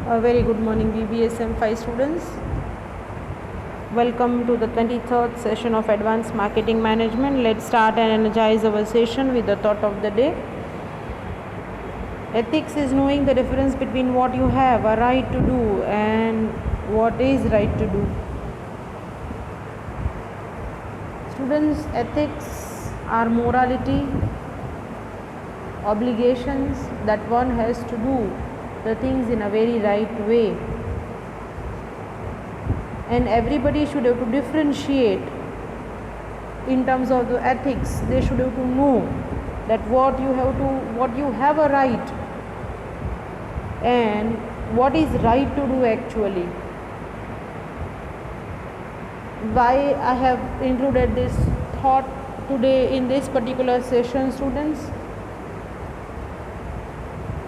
A very good morning BBSM 5 students. Welcome to the 23rd session of Advanced Marketing Management. Let's start and energize our session with the thought of the day. Ethics is knowing the difference between what you have a right to do and what is right to do. Students, ethics are morality, obligations that one has to do the things in a very right way, and everybody should have to differentiate in terms of the ethics. They should have to know that what you have a right and what is right to do actually. Why I have included this thought today in this particular session, students?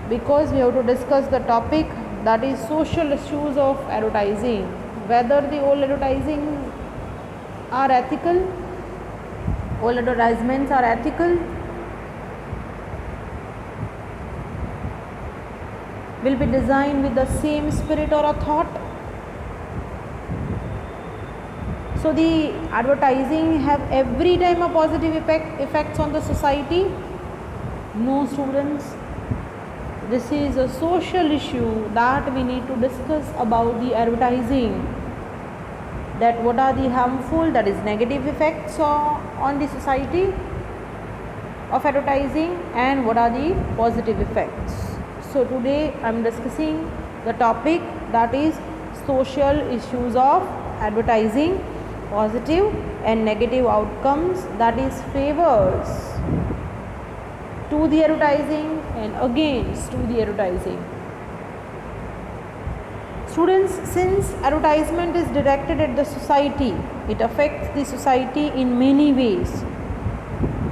Because we have to discuss the topic that is social issues of advertising, whether the all advertising are ethical, all advertisements are ethical, will be designed with the same spirit or a thought. So the advertising have every time a positive effects on the society? No, students. This is a social issue that we need to discuss about the advertising, that what are the harmful, that is negative effects on the society of advertising, and what are the positive effects. So today I am discussing the topic that is social issues of advertising, positive and negative outcomes, that is favors to the advertising and against to the advertising. Students, since advertisement is directed at the society, it affects the society in many ways.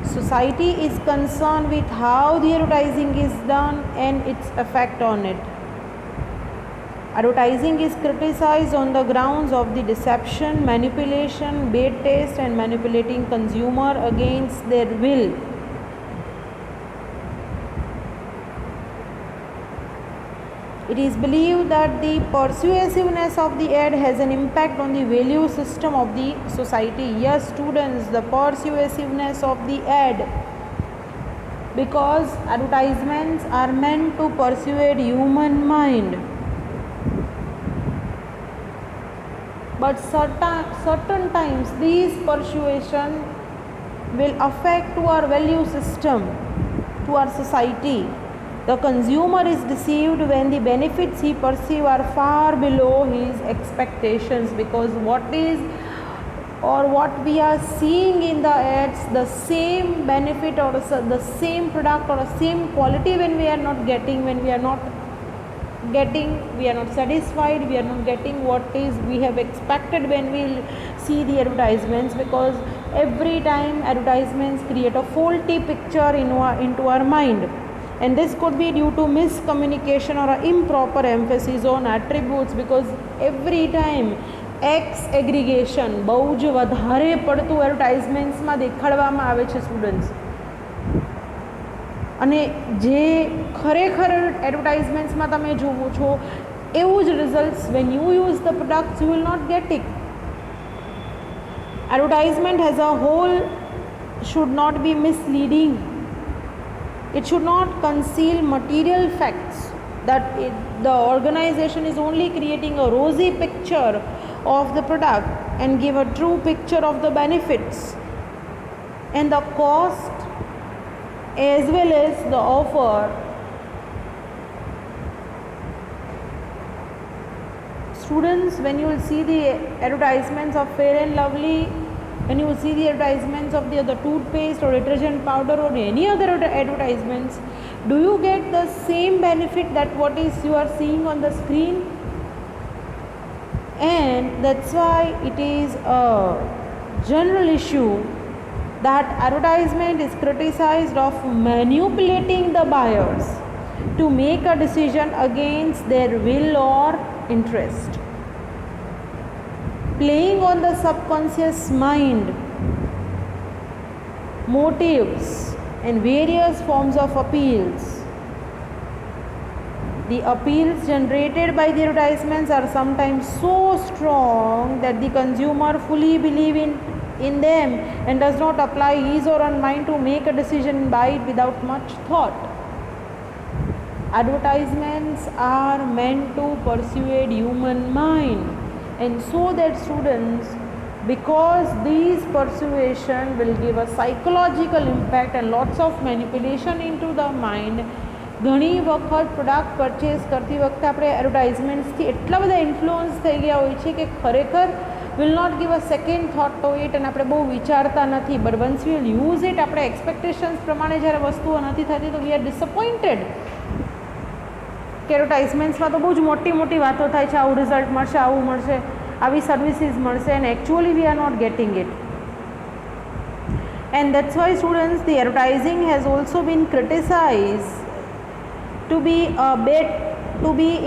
Society is concerned with how the advertising is done and its effect on it. Advertising is criticized on the grounds of the deception, manipulation, bait taste and manipulating consumer against their will. It is believed that the persuasiveness of the ad has an impact on the value system of the society. Yes, students, the persuasiveness of the ad, because advertisements are meant to persuade human mind. But certain times these persuasion will affect to our value system, to our society. The consumer is deceived when the benefits he perceives are far below his expectations, because what we are seeing in the ads, the same benefit or the same product or the same quality, when we are not getting, we are not satisfied, we are not getting what is we have expected when we see the advertisements, because every time advertisements create a faulty picture into our mind. And this could be due to miscommunication or improper emphasis on attributes, because every time X aggregation બહુ જ વધારે પડતું એડવર્ટાઇઝમેન્ટ્સમાં દેખાડવામાં આવે છે students, અને જે ખરેખર એડવર્ટાઇઝમેન્ટ્સમાં તમે જુઓ છો એવું જ results when you use the products you will not get it. Advertisement as a whole should not be misleading. It should not conceal material facts, that the organization is only creating a rosy picture of the product and give a true picture of the benefits and the cost as well as the offer. Students, when you will see the advertisements of Fair and Lovely, when you will see the advertisements of the toothpaste or detergent powder or any other advertisements, do you get the same benefit that what is you are seeing on the screen? And that's why it is a general issue that advertisement is criticized of manipulating the buyers to make a decision against their will or interest, playing on the subconscious mind, motives and various forms of appeals. The appeals generated by the advertisements are sometimes so strong that the consumer fully believes in them and does not apply his or her mind to make a decision and buy it without much thought. Advertisements are meant to persuade human mind, and so that students, because these persuasion will give a psychological impact and lots of manipulation into the mind. ઘણી વખત product purchase કરતી વખતે આપણે એડવર્ટાઇઝમેન્ટ્સથી એટલા બધા influence થઈ ગયા હોય છે કે ખરેખર will not give a second thought to it અને આપણે બહુ વિચારતા નથી. But once will use it, આપણે એક્સપેક્ટેશન્સ પ્રમાણે જ્યારે વસ્તુઓ નથી થતી તો વી આર ડિસઅપોઇન્ટેડ. કે એડવર્ટાઇઝમેન્ટ્સમાં તો બહુ જ મોટી મોટી વાતો થાય છે, આવું રિઝલ્ટ મળશે, આવું મળશે, આવી સર્વિસીસ મળશે, અને actually we are not getting it. And that's why students, the advertising has also been criticized to be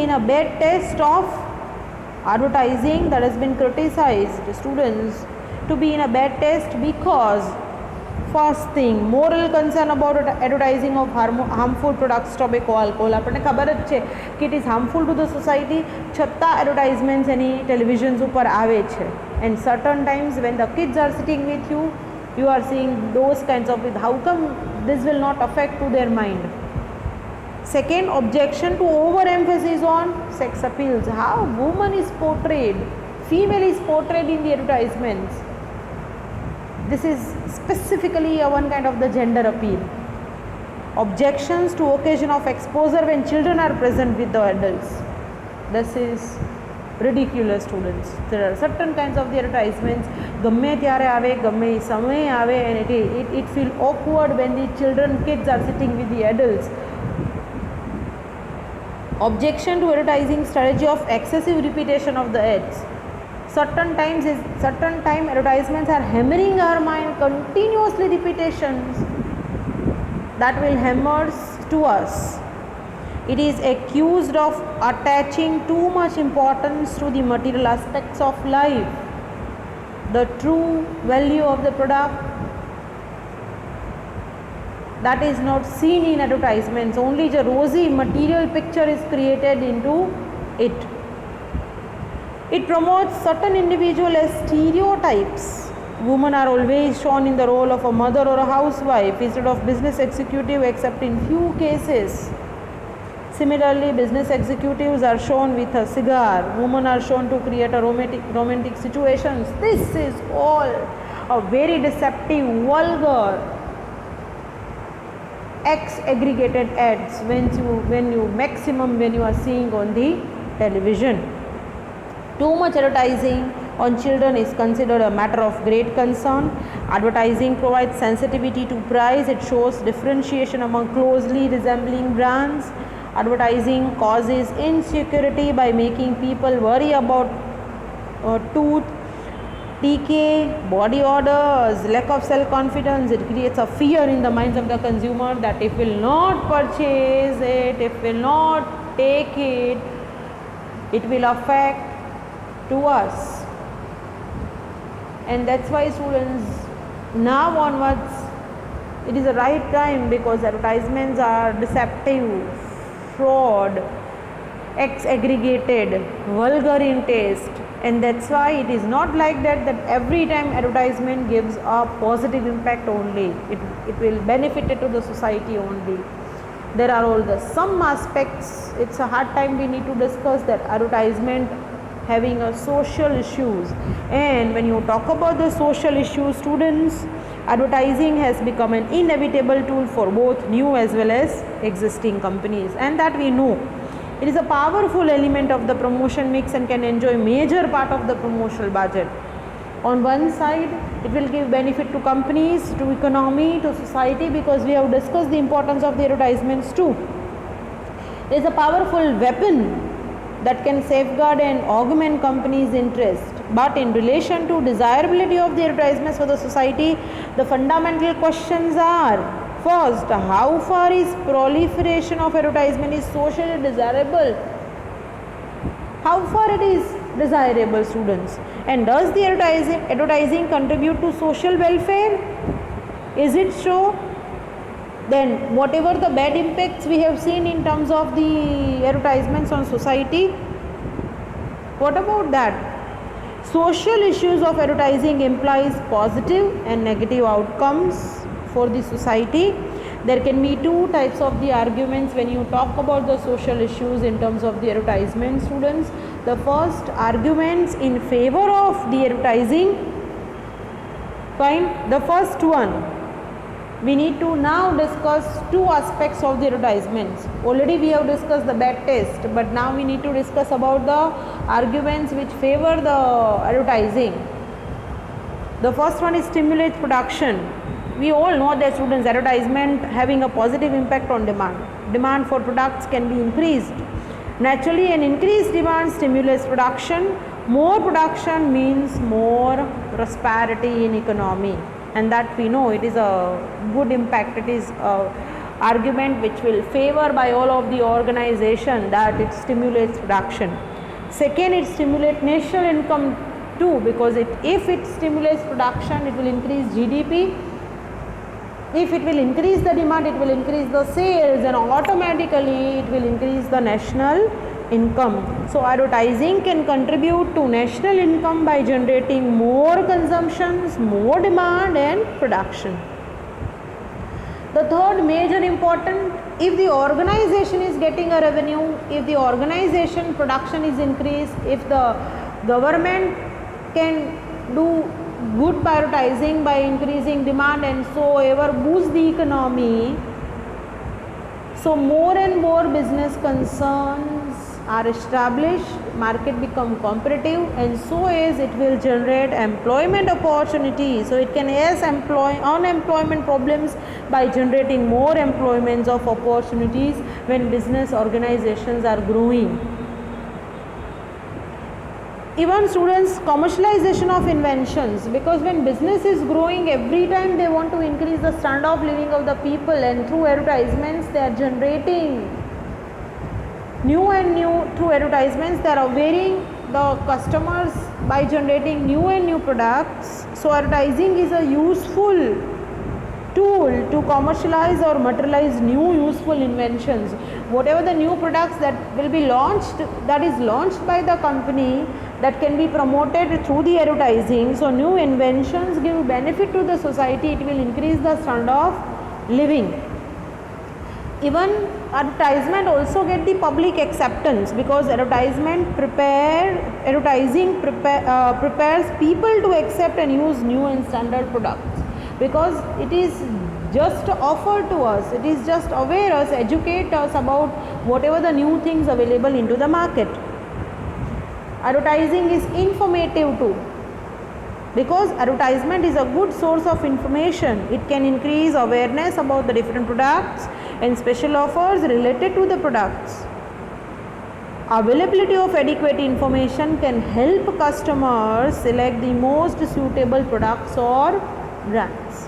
in a bad taste of advertising. That has been criticized, students, to be in a bad taste because first thing, moral concern about advertising of harmful products, tobacco, alcohol. આપણને ખબર જ છે કે it is harmful to the society, છતાં advertisements એની televisions ઉપર આવે છે. And certain times when the kids are sitting with you, you are seeing those kinds of, how come this will not affect to their mind. Second, objection to overemphasis on sex appeals. How woman is portrayed, female is portrayed in the advertisements. This is specifically one kind of the gender appeal. Objections to occasion of exposure when children are present with the adults. This is ridiculous, students. There are certain kinds of the advertisements, ગમે ત્યારે આવે, ગમે સમયે આવે, and it feel awkward when the kids are sitting with the adults. Objection to advertising strategy of excessive repetition of the ads. Certain time advertisements are hammering our mind, continuously repetitions that will hammers to us. It is accused of attaching too much importance to the material aspects of life. The true value of the product that is not seen in advertisements. Only the rosy material picture is created into it. It promotes certain individual as stereotypes. Women are always shown in the role of a mother or a housewife instead of business executive, except in few cases. Similarly, business executives are shown with a cigar. Women are shown to create a romantic situations. This is all a very deceptive, vulgar, aggregated ads when you are seeing on the television. Too much advertising on children is considered a matter of great concern. Advertising provides sensitivity to price. It shows differentiation among closely resembling brands. Advertising causes insecurity by making people worry about tooth decay, body odors, lack of self-confidence. It creates a fear in the minds of the consumer that if will not purchase it, if will not take it, it will affect to us. And that's why, students, now onwards it is the right time, because advertisements are deceptive, fraud, aggregated, vulgar in taste, and that's why it is not like that every time advertisement gives a positive impact only, it will benefit it to the society only. There are all the some aspects, it's a hard time we need to discuss that advertisement having a social issues. And when you talk about the social issues, students, advertising has become an inevitable tool for both new as well as existing companies, and that we know. It is a powerful element of the promotion mix and can enjoy major part of the promotional budget. On one side, it will give benefit to companies, to economy, to society, because we have discussed the importance of the advertisements too. It is a powerful weapon that can safeguard and augment companies' interest. But in relation to desirability of the advertisements for the society, the fundamental questions are: first, how far is proliferation of advertisement is socially desirable? How far it is desirable, students? And does the advertising contribute to social welfare? Is it so? Then whatever the bad impacts we have seen in terms of the advertisements on society, what about that? Social issues of advertising implies positive and negative outcomes for the society. There can be two types of the arguments when you talk about the social issues in terms of the advertisement, students. The first, arguments in favor of the advertising. Fine. The first one, we need to now discuss two aspects of the advertisements. Already we have discussed the bad taste, but now we need to discuss about the arguments which favor the advertising. The first one is stimulate production. We all know that, students, advertisement having a positive impact on demand. Demand for products can be increased. Naturally, an increased demand stimulates production. More production means more prosperity in economy, and that we know it is a good impact. It is a argument which will favor by all of the organization, that it stimulates production. Second, it stimulates national income too, because if it stimulates production, it will increase GDP. If it will increase the demand, it will increase the sales, and automatically it will increase the national income. So advertising can contribute to national income by generating more consumptions, more demand and production. The third major important, if the organization is getting a revenue, if the organization production is increased, if the government can do good by advertising by increasing demand and so ever boost the economy, so more and more business concerns are established, market become competitive, and so as it will generate employment opportunities. So it can ease unemployment problems by generating more employment of opportunities when business organizations are growing. Even students, commercialization of inventions, because when business is growing, every time they want to increase the standard of living of the people, and through advertisements they are generating new and new, through advertisements they are availing the customers by generating new and new products. So advertising is a useful tool to commercialize or materialize new useful inventions. Whatever the new products that will be launched, that is launched by the company, that can be promoted through the advertising. So new inventions give benefit to the society, it will increase the standard of living. Even advertisement also get the public acceptance, because advertising prepares people to accept and use new and standard products, because it is just offered to us, it is just aware us, educate us about whatever the new things available into the market. Advertising is informative too, because advertisement is a good source of information. It can increase awareness about the different products and special offers related to the products. Availability of adequate information can help customers select the most suitable products or brands.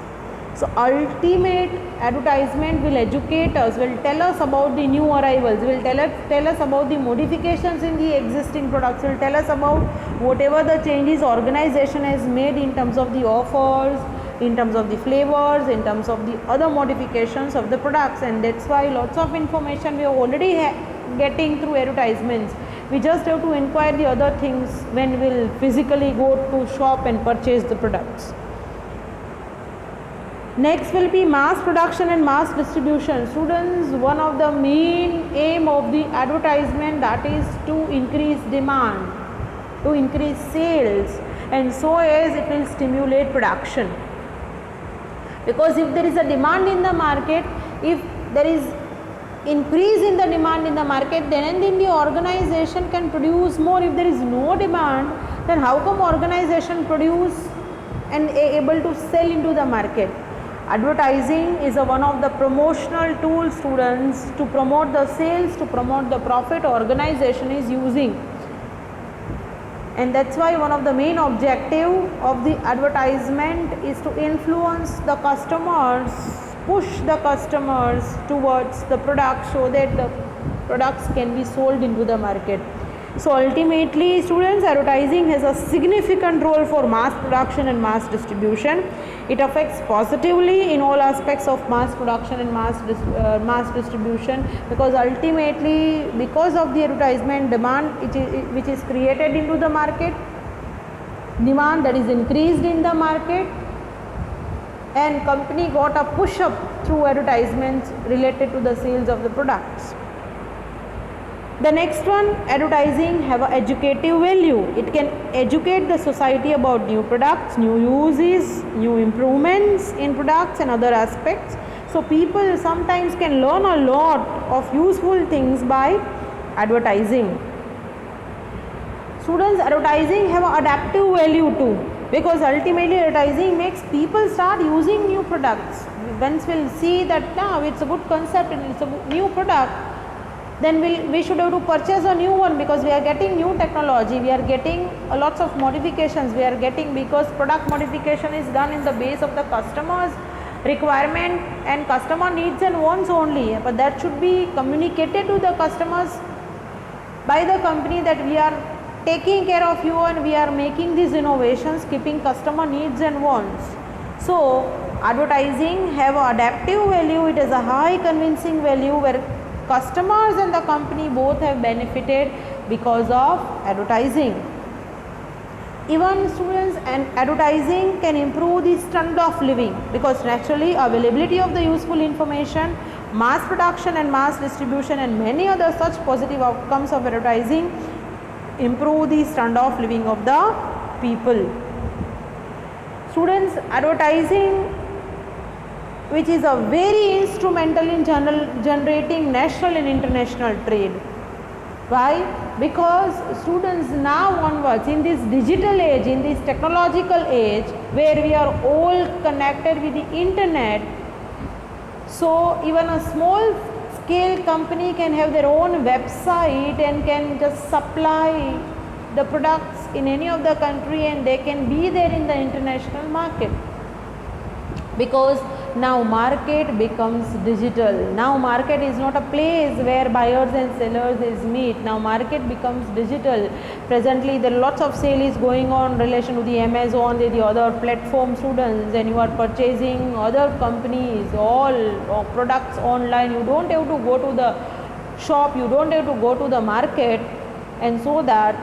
So ultimate advertisement will educate us, will tell us about the new arrivals, will tell us about the modifications in the existing products, will tell us about whatever the changes organization has made in terms of the offers, in terms of the flavors, in terms of the other modifications of the products. And that's why lots of information we are already getting through advertisements. We just have to inquire the other things when we will physically go to shop and purchase the products. Next will be mass production and mass distribution. Students, one of the main aim of the advertisement, that is to increase demand, to increase sales, and so as it will stimulate production. Because if there is a demand in the market, if there is increase in the demand in the market, then the organization can produce more. If there is no demand, then how come organization produce and able to sell into the market? Advertising is one of the promotional tools, students, to promote the sales, to promote the profit organization is using. And that's why one of the main objective of the advertisement is to influence the customers, push the customers towards the product, so that the products can be sold into the market. So ultimately, students, advertising has a significant role for mass production and mass distribution. It affects positively in all aspects of mass production and mass distribution, because ultimately, because of the advertisement, demand which is created into the market, demand that is increased in the market, and company got a push up through advertisements related to the sales of the products. The next one, advertising have a educative value. It can educate the society about new products, new uses, new improvements in products and other aspects. So people sometimes can learn a lot of useful things by advertising. Students, advertising have an adaptive value too, because ultimately advertising makes people start using new products. Once we'll see that now it's a good concept and it's a new product, then we should have to purchase a new one, because we are getting new technology, we are getting lots of modifications, we are getting, because product modification is done in the base of the customer's requirement and customer needs and wants only, but that should be communicated to the customers by the company that we are taking care of you and we are making these innovations keeping customer needs and wants. So advertising have an adaptive value, it has a high convincing value where customers and the company both have benefited because of advertising. Even students, and advertising can improve the standard of living, because naturally availability of the useful information, mass production and mass distribution and many other such positive outcomes of advertising improve the standard of living of the people. Students, advertising, which is a very instrumental in generating national and international trade. Why? Because students, now onwards in this digital age, in this technological age where we are all connected with the internet, so even a small scale company can have their own website and can just supply the products in any of the country and they can be there in the international market, because now market becomes digital. Now market is not a place where buyers and sellers is meet. Now market becomes digital. Presently there are lots of sale is going on in relation to the Amazon, the other platform, students, and you are purchasing other companies all products online. You don't have to go to the shop, you don't have to go to the market, and so that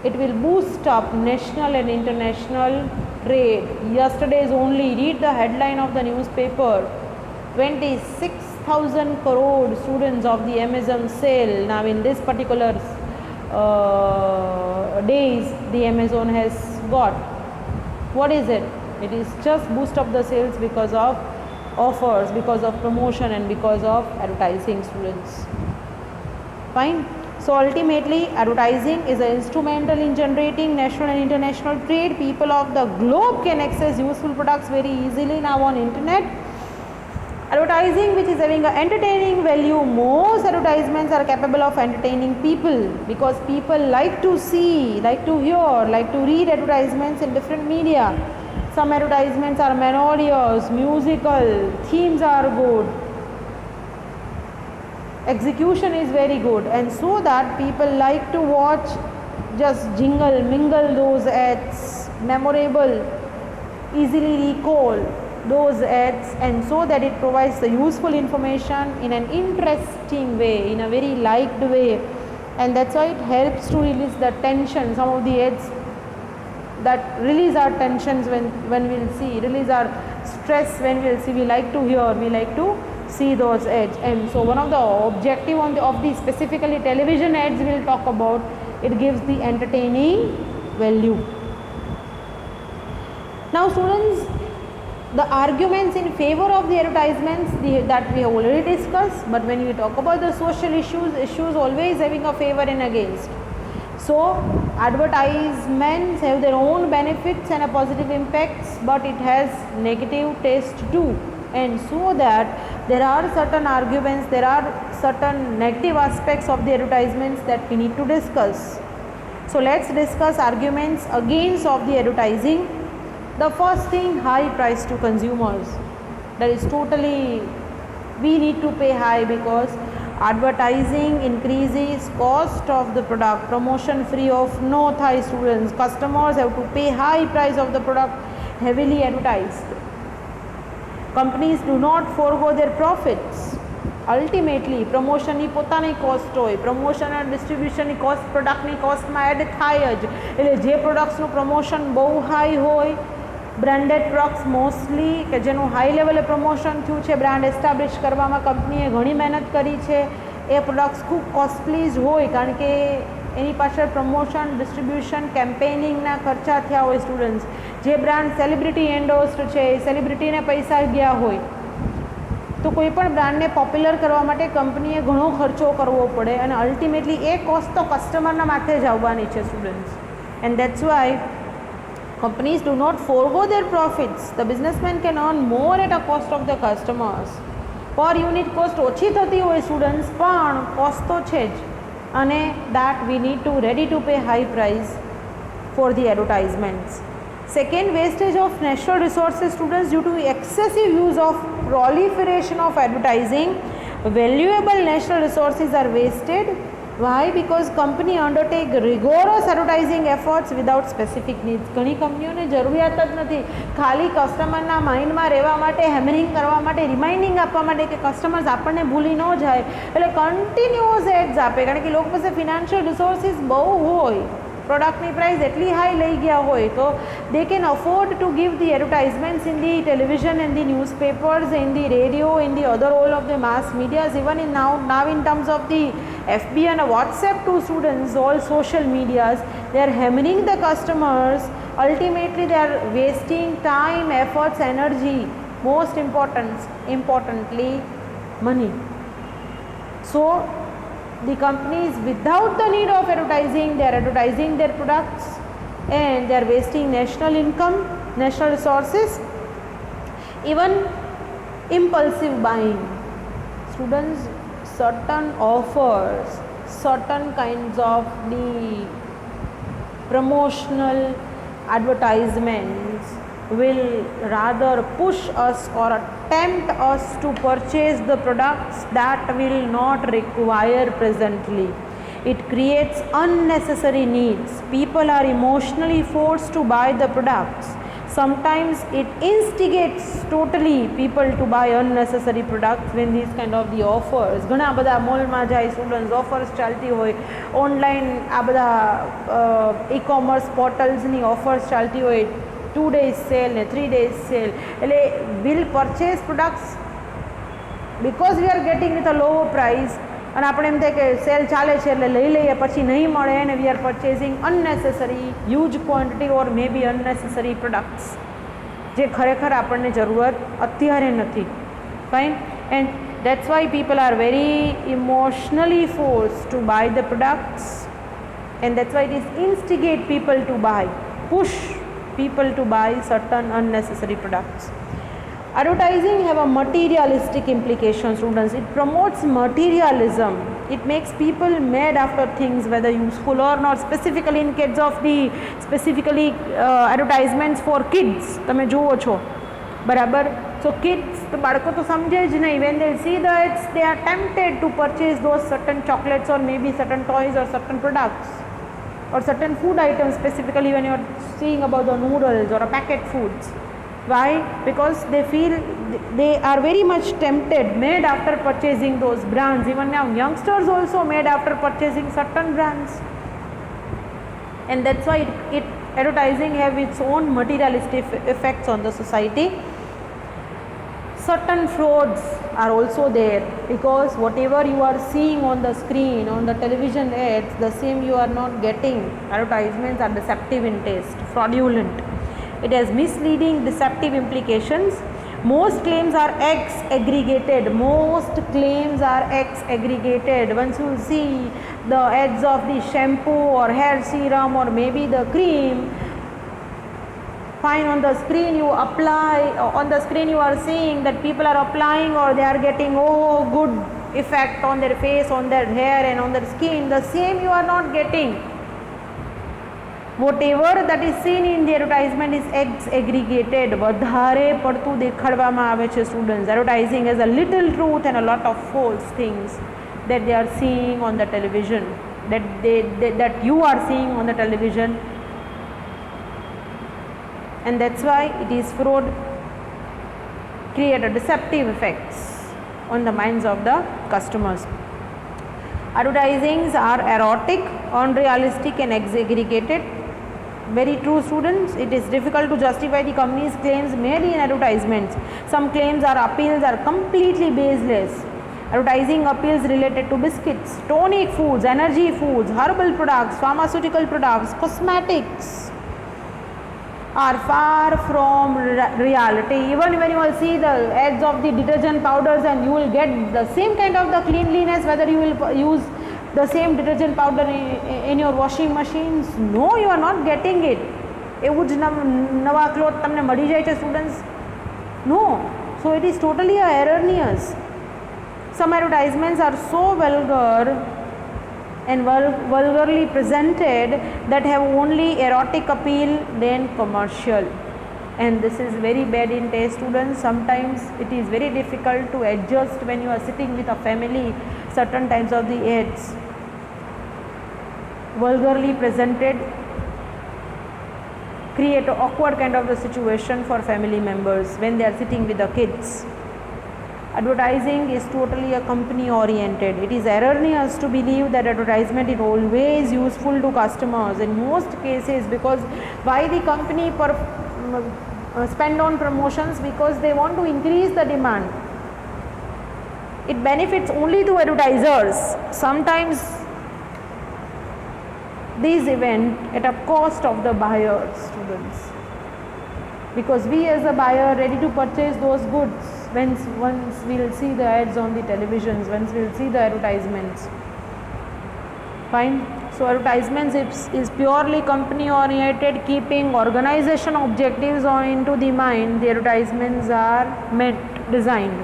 it will boost up national and international trade. Yesterday's only, read the headline of the newspaper, 26,000 crore students of the Amazon sale. Now in this particular days the Amazon has got. What is it? It is just boost up the sales because of offers, because of promotion and because of advertising, students. Fine. So ultimately advertising is instrumental in generating national and international trade. People of the globe can access useful products very easily now on internet. Advertising, which is having an entertaining value, most advertisements are capable of entertaining people, because people like to see, like to hear, like to read advertisements in different media. Some advertisements are melodious, musical, themes are good, execution is very good, and so that people like to watch, just jingle mingle those ads, memorable, easily recall those ads, and so that it provides the useful information in an interesting way, in a very liked way, and that's why it helps to release the tension. Some of the ads that release our tensions when we'll see, release our stress when we'll see, we like to hear, we like to see those ads. And so one of the objective of the specifically television ads we'll talk about, it gives the entertaining value. Now students, the arguments in favor of the advertisements that we have already discussed, but when we talk about the social issues always having a favor and against. So advertisements have their own benefits and a positive impacts, but it has negative taste too, and so that there are certain arguments, there are certain negative aspects of the advertisements that we need to discuss. So let's discuss arguments against of the advertising. The first thing, high price to consumers. That is totally, we need to pay high, because Advertising increases cost of the product. Promotion free of no થાય students. Customers have to pay high price of the product heavily advertised. Companies do not forego their profits. Ultimately પ્રમોશનની પોતાની cost હોય, promotion અને ડિસ્ટ્રીબ્યુશનની cost પ્રોડક્ટની કોસ્ટમાં add થાય જ. એટલે જે પ્રોડક્ટ્સનું promotion બહુ હાઈ હોય, બ્રાન્ડેડ પ્રોડક્ટ્સ મોસ્ટલી કે જેનું હાઈ લેવલે પ્રમોશન થયું છે, બ્રાન્ડ એસ્ટાબ્લિશ કરવામાં કંપનીએ ઘણી મહેનત કરી છે, એ પ્રોડક્ટ્સ ખૂબ કોસ્ટલી જ હોય કારણ કે એની પાછળ પ્રમોશન, ડિસ્ટ્રીબ્યુશન, કેમ્પેનિંગના ખર્ચા થયા હોય સ્ટુડન્ટ્સ. જે બ્રાન્ડ સેલિબ્રિટી એન્ડોસ્ડ છે, એ સેલિબ્રિટીને પૈસા ગયા હોય, તો કોઈ પણ બ્રાન્ડને પોપ્યુલર કરવા માટે કંપનીએ ઘણો ખર્ચો કરવો પડે અને અલ્ટિમેટલી એ કોસ્ટ તો કસ્ટમરના માથે જ આવવાની છે students. And that's Y companies do not forego their profits. The businessman can earn more at a cost of the customers. Per unit cost ઓછી થતી હોય સ્ટુડન્ટ્સ, પણ કોસ્ટ તો છે જ, અને that we need to ready to pay high price for the advertisements. Second, wastage of natural resources students due to excessive use of proliferation of advertising. Valuable natural resources are wasted. Why? Because company undertake rigorous advertising efforts without specific needs. ઘણી કંપનીઓને જરૂરિયાત જ નથી, ખાલી કસ્ટમરના માઇન્ડમાં રહેવા માટે, hammering કરવા માટે, રિમાઇન્ડિંગ આપવા માટે કે કસ્ટમર્સ આપણને ભૂલી ન જાય, એટલે કન્ટિન્યુઅસ એડ્સ આપે કારણ કે લોકો પાસે ફિનાન્શિયલ રિસોર્સિસ બહુ હોય, પ્રોડક્ટની પ્રાઇસ એટલી હાઈ લઈ ગયા હોય, તો they can afford to give the advertisements in the television, in the newspapers, in the radio, in the other all of the mass medias, even in now in terms of the FB and WhatsApp to students, all social medias, they are hammering the customers. Ultimately they are wasting time, efforts, energy, most importantly money. So the companies without the need of advertising, they are advertising their products and they are wasting national income, national resources. Even impulsive buying, students, certain offers, certain kinds of the promotional advertisements will rather push us or tempt us to purchase the products that will not require presently. It creates unnecessary needs. People are emotionally forced to buy the products. Sometimes it instigates totally people to buy unnecessary products when these kind of the offers. ઘણા બધા મોલમાં જાય students, offers ચાલતી હોય, online આ બધા e-commerce પોર્ટલ્સની offers ચાલતી હોય, 2 days sale ને 3 days sale, એટલે will purchase products because we are getting with a lower price, અને આપણે એમ થાય કે સેલ ચાલે છે એટલે લઈ લઈએ, પછી નહીં મળે અને we are purchasing unnecessary huge quantity or may be unnecessary products જે ખરેખર આપણને જરૂરત અત્યારે નથી. Fine. And that's why people are very emotionally force to buy the products, and that's why it is instigate people to buy, push people to buy certain unnecessary products. Advertising have a materialistic implication students. It promotes materialism. It makes people mad after things whether useful or not, specifically in kids of the specifically advertisements for kids તમે જુઓ છો બરાબર. So kids તો બાળકો તો સમજે જ નહીં, when they see the ads they are tempted to purchase those certain chocolates or maybe certain toys or certain products or certain food items, specifically when you are seeing about the noodles or a packet foods. Why? Because they feel they are very much tempted, made after purchasing those brands. Even now youngsters also made after purchasing certain brands, and that's why advertising have its own materialistic effects on the society. Certain frauds are also there because whatever you are seeing on the screen, on the television ads, the same you are not getting. Advertisements are deceptive in taste, fraudulent. It has misleading, deceptive implications. Most claims are X-aggregated. Once you see the ads of the shampoo or hair serum or maybe the cream, fine, on the screen you apply, on the screen you are seeing that people are applying or they are getting good effect on their face, on their hair and on their skin. The same you are not getting. Whatever that is seen in the advertisement is X-aggregated. વધારે પડતું દેખાડવામાં આવે છે students. Advertising has a little truth and a lot of false things. that they are seeing on the television, that you are seeing on the television, and that's why it is fraud, create a deceptive effects on the minds of the customers. Advertisings are erotic, unrealistic and exaggerated. Very true, students. It is difficult to justify the company's claims merely in advertisements. Some claims or appeals are completely baseless. Advertising appeals related to biscuits, tonic foods, energy foods, herbal products, pharmaceutical products, cosmetics are far from reality. Even when you will see the ads of the detergent powders, and you will get the same kind of the cleanliness whether you will use the same detergent powder in your washing machines. No, you are not getting it. એવું જ નવા cloth તમને મળી જાય છે students? No. So it is totally erroneous. Some advertisements are so vulgar and vulgarly presented that have only erotic appeal than commercial, and this is very bad in taste, students. Sometimes it is very difficult to adjust when you are sitting with a family. Certain times of the ads vulgarly presented create an awkward kind of the situation for family members when they are sitting with the kids. Advertising is totally a company oriented. It is erroneous to believe that advertisement is always useful to customers. In most cases, because why the company spend on promotions? Because they want to increase the demand. It benefits only to advertisers. Sometimes these event at a cost of the buyers, students, because we as a buyer ready to purchase those goods once we will see the ads on the televisions, once we will see the advertisements. Fine. So advertisements is purely company oriented, keeping organization objectives into the mind. The advertisements are designed.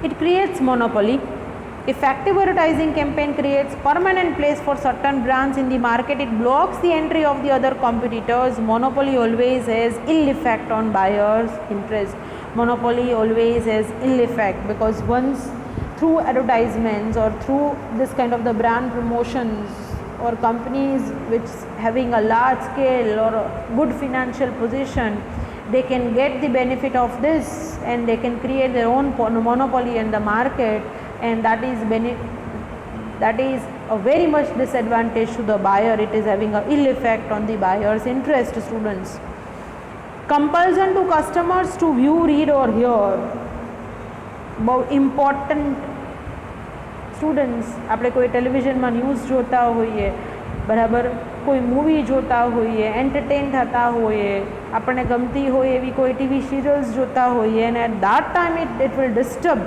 It creates monopoly. Effective advertising campaign creates permanent place for certain brands in the market. It blocks the entry of the other competitors. Monopoly always has ill effect on buyers' interest. Monopoly always has ill effect, because once through advertisements or through this kind of the brand promotions, or companies which having a large scale or a good financial position, they can get the benefit of this and they can create their own monopoly in the market, and that is a very much disadvantage to the buyer. It is having a ill effect on the buyer's interest, students. Compulsion to customers to view, read or hear. About important, students. આપણે કોઈ ટેલિવિઝનમાં news જોતા હોઈએ, બરાબર, કોઈ movie જોતા હોઈએ, entertain થતા હોઈએ, આપણને ગમતી હોય એવી કોઈ ટીવી સિરિયલ્સ જોતા હોઈએ, and at that time it will disturb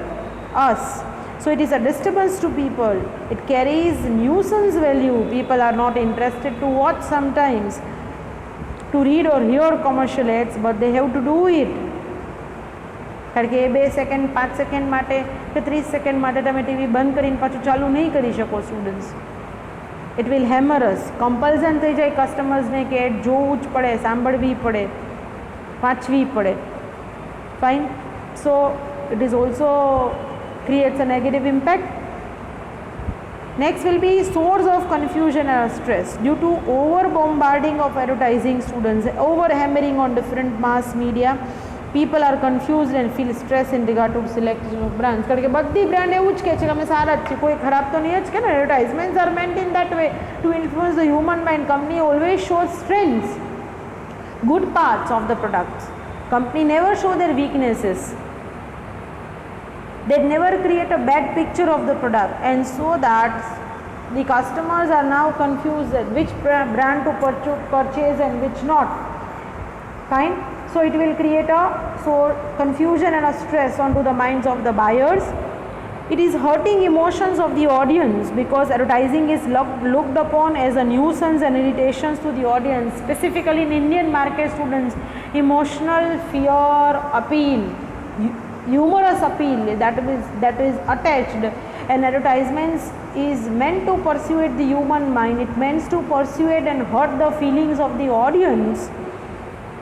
us. So it is a disturbance to people. It carries nuisance value. People are not interested to watch sometimes, to read or hear commercial ads, but they have to do it. કારણ કે એ 2 second 5 second માટે કે 30 second માટે તમે TV બંધ કરીને પાછું ચાલુ નહીં કરી શકો, સ્ટુડન્ટ્સ. ઇટ વિલ હેમર અસ. કમ્પલ્ઝન થઈ જાય કસ્ટમર્સને કે એડ જોવું જ પડે, સાંભળવી પડે, વાંચવી પડે. Fine. So it is also creates a negative impact. Next will be source of confusion and stress. Due to over bombarding of advertising, students, over hammering on different mass media, people are confused and feel stress in regard to selection of brands. કારણ કે બધી brand એવું જ કહે છે કે અમે સારા જ છે, કોઈ ખરાબ તો નહીં જ કે ને. Advertisements are meant in that way to influence the human mind. Company always shows strengths, good parts of the products. Company never show their weaknesses. They never create a bad picture of the product, and so that the customers are now confused at which brand to purchase and which not. Fine. So it will create a confusion and a stress onto the minds of the buyers. It is hurting emotions of the audience, because advertising is looked upon as a nuisance and irritations to the audience, specifically in Indian market, students. Emotional fear appeal, humorous appeal that is attached, and advertisements is meant to persuade the human mind. It meant to persuade and hurt the feelings of the audience.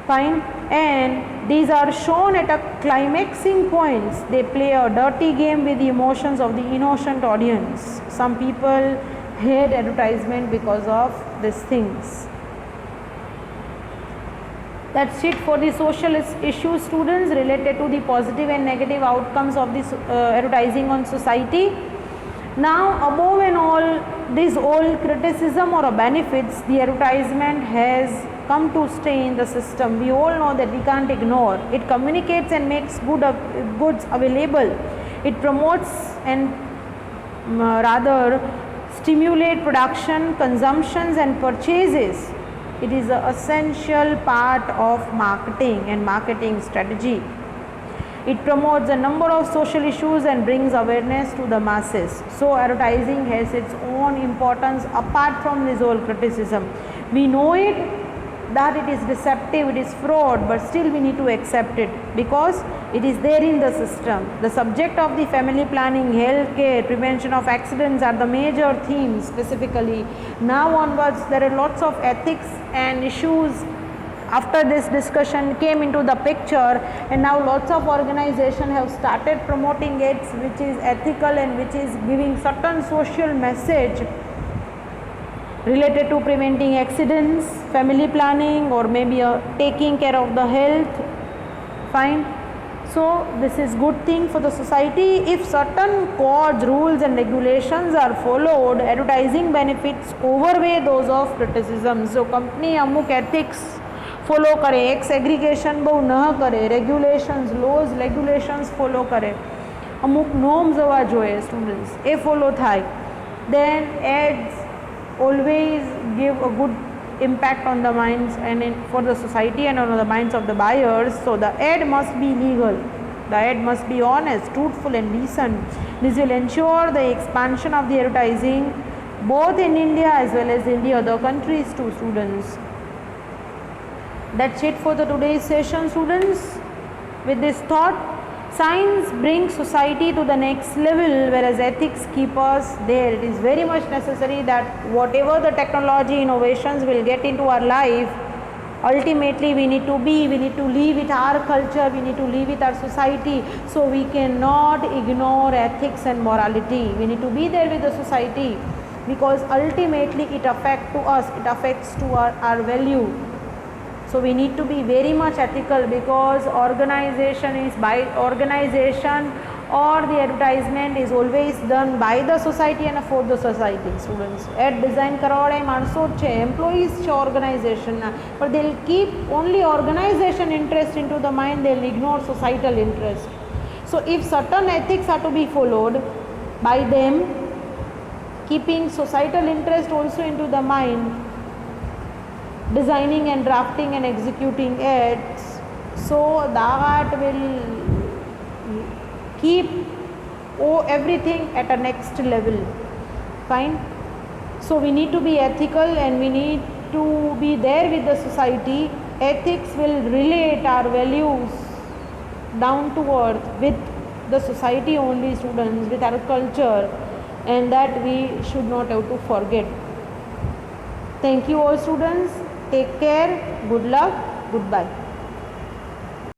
Fine. And These are shown at a climaxing points. They play a dirty game with the emotions of the innocent audience. Some people hate advertisement because of these things. That's it for the social issues, students, related to the positive and negative outcomes of this advertising on society. Now, above and all this all criticism or benefits, the advertisement has come to stay in the system. We all know that we can't ignore. It communicates and makes goods available. It promotes and rather stimulate production, consumptions and purchases. It is an essential part of marketing and marketing strategy. It promotes a number of social issues and brings awareness to the masses. So advertising has its own importance apart from this whole criticism. We know it, that it is deceptive, it is fraud, but still we need to accept it because it is there in the system. The subject of the family planning, healthcare, prevention of accidents are the major themes specifically. Now onwards, there are lots of ethics and issues after this discussion came into the picture, and now lots of organizations have started promoting it, which is ethical and which is giving certain social message related to preventing accidents, family planning, or maybe taking care of the health. Fine. So this is good thing for the society. If certain codes, rules and regulations are followed, advertising benefits overweigh those of criticism. So company amuk ethics follow કરે, એક segregation બહુ ન કરે, regulations lose regulations follow કરે, અમુક norms હોવા જોઈએ students, એ follow થાય, then ads always give a good impact on the minds and for the society and on the minds of the buyers. So the ad must be legal, the ad must be honest, truthful and decent. This will ensure the expansion of the advertising both in India as well as in the other countries too, students. That's it for the today's session, students. With this thought, science brings society to the next level, whereas ethics keep us there. It is very much necessary that whatever the technology innovations will get into our life, ultimately we need to live with our culture, we need to live with our society. So we cannot ignore ethics and morality. We need to be there with the society because ultimately it affects to us, it affects to our value. So we need to be very much ethical because organization or the advertisement is always done by the society and for the society, students. Ad design karવાળા માણસો જ છે, employees છે organizationના, but they'll keep only organization interest into the mind, they'll ignore societal interest. So if certain ethics are to be followed by them, keeping societal interest also into the mind, designing and drafting and executing ads, so that will keep everything at a next level. Fine. So we need to be ethical and we need to be there with the society. Ethics will relate our values down to earth with the society only, students, with our culture, and that we should not have to forget. Thank you all, students. Take care, good luck, goodbye.